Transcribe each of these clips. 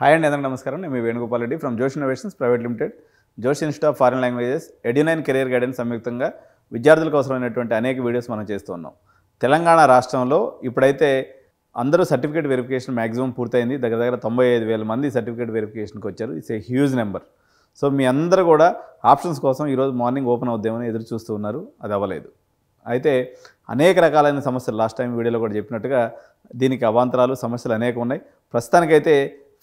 Hi అండి, అందరికీ నమస్కారం. నేను మీ Venugopal Reddy from Josh innovations private limited, Josh institute of foreign languages, Edunine career guidance సంయుక్తంగా విద్యార్థులకు అవసరమైనటువంటి అనేక వీడియోస్ మనం చేస్తూ ఉన్నాం. తెలంగాణ రాష్ట్రంలో ఇప్పుడైతే అందరూ సర్టిఫికేట్ వెరిఫికేషన్ మ్యాక్సిమం పూర్తయింది. దగ్గర 95,000 మంది సర్టిఫికేట్ వెరిఫికేషన్కి వచ్చారు. It's a huge number. So మీ అందరూ కూడా ఆప్షన్స్ కోసం ఈరోజు మార్నింగ్ ఓపెన్ అవుద్దామని ఎదురు చూస్తూ ఉన్నారు. అది అవ్వలేదు. అయితే అనేక రకాలైన సమస్యలు లాస్ట్ టైం వీడియోలో కూడా చెప్పినట్టుగా దీనికి అవాంతరాలు సమస్యలు అనేక ఉన్నాయి. ప్రస్తుతానికైతే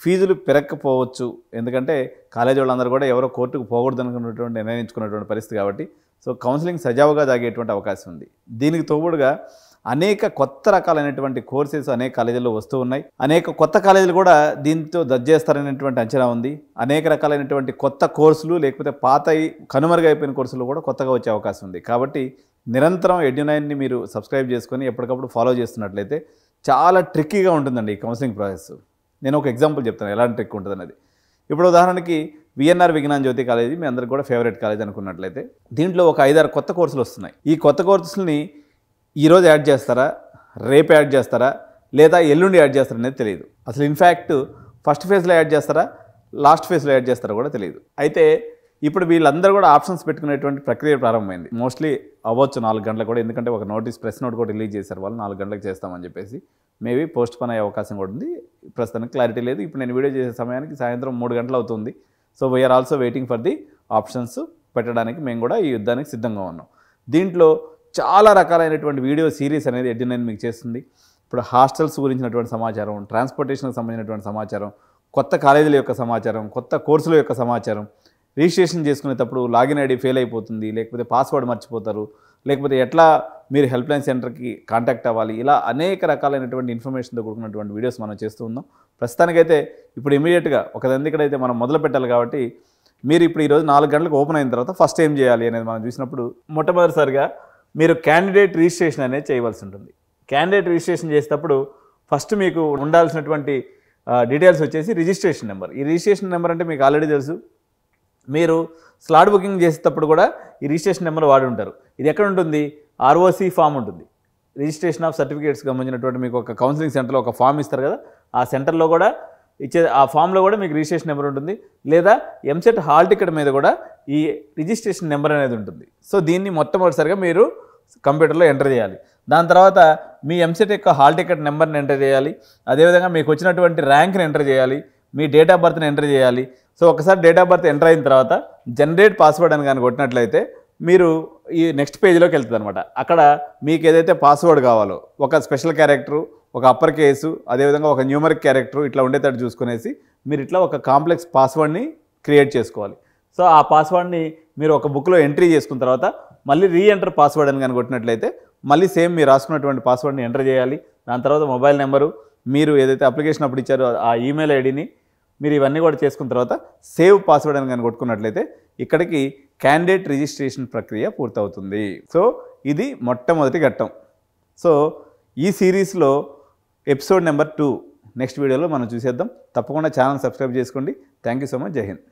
ఫీజులు పెరగకపోవచ్చు, ఎందుకంటే కాలేజీ వాళ్ళందరూ కూడా ఎవరో కోర్టుకు పోకూడదు అనుకున్నటువంటి నిర్ణయించుకున్నటువంటి పరిస్థితి కాబట్టి సో కౌన్సిలింగ్ సజావుగా సాగేటువంటి అవకాశం ఉంది. దీనికి తోడుగా అనేక కొత్త రకాలైనటువంటి కోర్సెస్ అనేక కాలేజీల్లో వస్తూ ఉన్నాయి. అనేక కొత్త కాలేజీలు కూడా దీంతో దర్జేస్తారనేటువంటి అంచనా ఉంది. అనేక రకాలైనటువంటి కొత్త కోర్సులు లేకపోతే పాత కనుమరుగైపోయిన కోర్సులు కూడా కొత్తగా వచ్చే అవకాశం ఉంది. కాబట్టి నిరంతరం ఎడ్యునైన్ని మీరు సబ్స్క్రైబ్ చేసుకొని ఎప్పటికప్పుడు ఫాలో చేస్తున్నట్లయితే చాలా ట్రిక్కీగా ఉంటుందండి ఈ కౌన్సిలింగ్ ప్రాసెస్. నేను ఒక ఎగ్జాంపుల్ చెప్తాను ఎలాంటి ట్రిక్ ఉంటుంది అన్నది. ఇప్పుడు ఉదాహరణకి విఎన్ఆర్ విజ్ఞాన్ జ్యోతి కాలేజీ మీ అందరికి కూడా ఫేవరెట్ కాలేజ్ అనుకున్నట్లయితే దీంట్లో ఒక 5-6 కొత్త కోర్సులు వస్తున్నాయి. ఈ కొత్త కోర్సులని ఈరోజు యాడ్ చేస్తారా, రేపు యాడ్ చేస్తారా, లేదా ఎల్లుండి యాడ్ చేస్తారా అనేది తెలియదు. అసలు ఇన్ఫ్యాక్ట్ ఫస్ట్ ఫేజ్లో యాడ్ చేస్తారా, లాస్ట్ ఫేజ్లో యాడ్ చేస్తారా కూడా తెలియదు. అయితే ఇప్పుడు వీళ్ళందరూ కూడా ఆప్షన్స్ పెట్టుకునేటువంటి ప్రక్రియ ప్రారంభమైంది. మోస్ట్లీ అవ్వచ్చు 4 గంటలకు కూడా, ఎందుకంటే ఒక ప్రెస్ నోట్ కూడా రిలీజ్ చేశారు వాళ్ళు 4 గంటలకు చేస్తామని చెప్పేసి. మేబీ పోస్ట్ పోన్ అయ్యే అవకాశం కూడా ఉంది. ప్రస్తుతానికి క్లారిటీ లేదు. ఇప్పుడు నేను వీడియో చేసే సమయానికి సాయంత్రం 3 గంటలు అవుతుంది. So we are also waiting for the options పెట్టడానికి మేము కూడా ఈ యుద్ధానికి సిద్ధంగా ఉన్నాం. దీంట్లో చాలా రకాలైనటువంటి వీడియో సిరీస్ అనేది ఎడ్యునైన్ మీకు చేస్తుంది. ఇప్పుడు హాస్టల్స్ గురించినటువంటి సమాచారం, ట్రాన్స్పోర్టేషన్కి సంబంధించినటువంటి సమాచారం, కొత్త కాలేజీల యొక్క సమాచారం, కొత్త కోర్సుల యొక్క సమాచారం, రిజిస్ట్రేషన్ చేసుకునేటప్పుడు లాగిన్ ఐడి ఫెయిల్ అయిపోతుంది, లేకపోతే పాస్వర్డ్ మర్చిపోతారు, లేకపోతే ఎట్లా మీరు హెల్ప్ లైన్ సెంటర్కి కాంటాక్ట్ అవ్వాలి, ఇలా అనేక రకాలైనటువంటి ఇన్ఫర్మేషన్తో కూడుకున్నటువంటి వీడియోస్ మనం చేస్తూ ఉన్నాం. ప్రస్తుతానికైతే ఇప్పుడు ఇమీడియట్గా ఒక దగ్గరైతే మనం మొదలు పెట్టాలి కాబట్టి మీరు ఇప్పుడు ఈరోజు 4 గంటలకు ఓపెన్ అయిన తర్వాత ఫస్ట్ ఏం చేయాలి అనేది మనం చూసినప్పుడు మొట్టమొదటిసారిగా మీరు క్యాండిడేట్ రిజిస్ట్రేషన్ అనేది చేయవలసి ఉంటుంది. క్యాండిడేట్ రిజిస్ట్రేషన్ చేసేటప్పుడు ఫస్ట్ మీకు ఉండాల్సినటువంటి డీటెయిల్స్ వచ్చేసి రిజిస్ట్రేషన్ నెంబర్. ఈ రిజిస్ట్రేషన్ నెంబర్ అంటే మీకు ఆల్రెడీ తెలుసు. మీరు స్లాట్ బుకింగ్ చేసేటప్పుడు కూడా ఈ రిజిస్ట్రేషన్ నెంబర్ వాడి ఉంటారు. ఇది ఎక్కడ ఉంటుంది? ఆర్ఓసి ఫామ్ ఉంటుంది. రిజిస్ట్రేషన్ ఆఫ్ సర్టిఫికేట్స్కి సంబంధించినటువంటి మీకు ఒక కౌన్సిలింగ్ సెంటర్లో ఒక ఫామ్ ఇస్తారు కదా, ఆ సెంటర్లో కూడా ఇచ్చే ఆ ఫామ్లో కూడా మీకు రిజిస్ట్రేషన్ నెంబర్ ఉంటుంది. లేదా ఎంసెట్ హాల్ టికెట్ మీద కూడా ఈ రిజిస్ట్రేషన్ నెంబర్ అనేది ఉంటుంది. సో దీన్ని మొట్టమొదటిసారిగా మీరు కంప్యూటర్లో ఎంటర్ చేయాలి. దాని తర్వాత మీ ఎంసెట్ యొక్క హాల్ టికెట్ నెంబర్ని ఎంటర్ చేయాలి. అదేవిధంగా మీకు వచ్చినటువంటి ర్యాంక్ని ఎంటర్ చేయాలి, మీ డేట్ ఆఫ్ బర్త్ని ఎంటర్ చేయాలి. సో ఒకసారి డేట్ ఆఫ్ బర్త్ ఎంటర్ అయిన తర్వాత జనరేట్ పాస్వర్డ్ అని కానీ కొట్టినట్లయితే మీరు ఈ నెక్స్ట్ పేజ్లోకి వెళ్తుంది అనమాట. అక్కడ మీకు ఏదైతే పాస్వర్డ్ కావాలో ఒక స్పెషల్ క్యారెక్టరు, ఒక అప్పర్ కేసు, అదేవిధంగా ఒక న్యూమరిక్ క్యారెక్టరు ఇట్లా ఉండేటట్టు చూసుకునేసి మీరు ఇట్లా ఒక కాంప్లెక్స్ పాస్వర్డ్ని క్రియేట్ చేసుకోవాలి. సో ఆ పాస్వర్డ్ని మీరు ఒక బుక్లో ఎంట్రీ చేసుకున్న తర్వాత మళ్ళీ రీఎంటర్ పాస్వర్డ్ అని కానీ కొట్టినట్లయితే మళ్ళీ సేమ్ మీరు రాసుకున్నటువంటి పాస్వర్డ్ని ఎంటర్ చేయాలి. దాని తర్వాత మొబైల్ నెంబరు, మీరు ఏదైతే అప్లికేషన్ అప్పుడు ఇచ్చారో ఆ ఈమెయిల్ ఐడిని మీరు ఇవన్నీ కూడా చేసుకున్న తర్వాత సేవ్ పాస్వర్డ్ అని కానీ కొట్టుకున్నట్లయితే ఇక్కడికి క్యాండిడేట్ రిజిస్ట్రేషన్ ప్రక్రియ పూర్తవుతుంది. సో ఇది మొట్టమొదటి ఘట్టం. సో ఈ సిరీస్లో ఎపిసోడ్ నెంబర్ 2 నెక్స్ట్ వీడియోలో మనం చూసేద్దాం. తప్పకుండా ఛానల్ సబ్స్క్రైబ్ చేసుకోండి. Thank you so much. జై హింద్.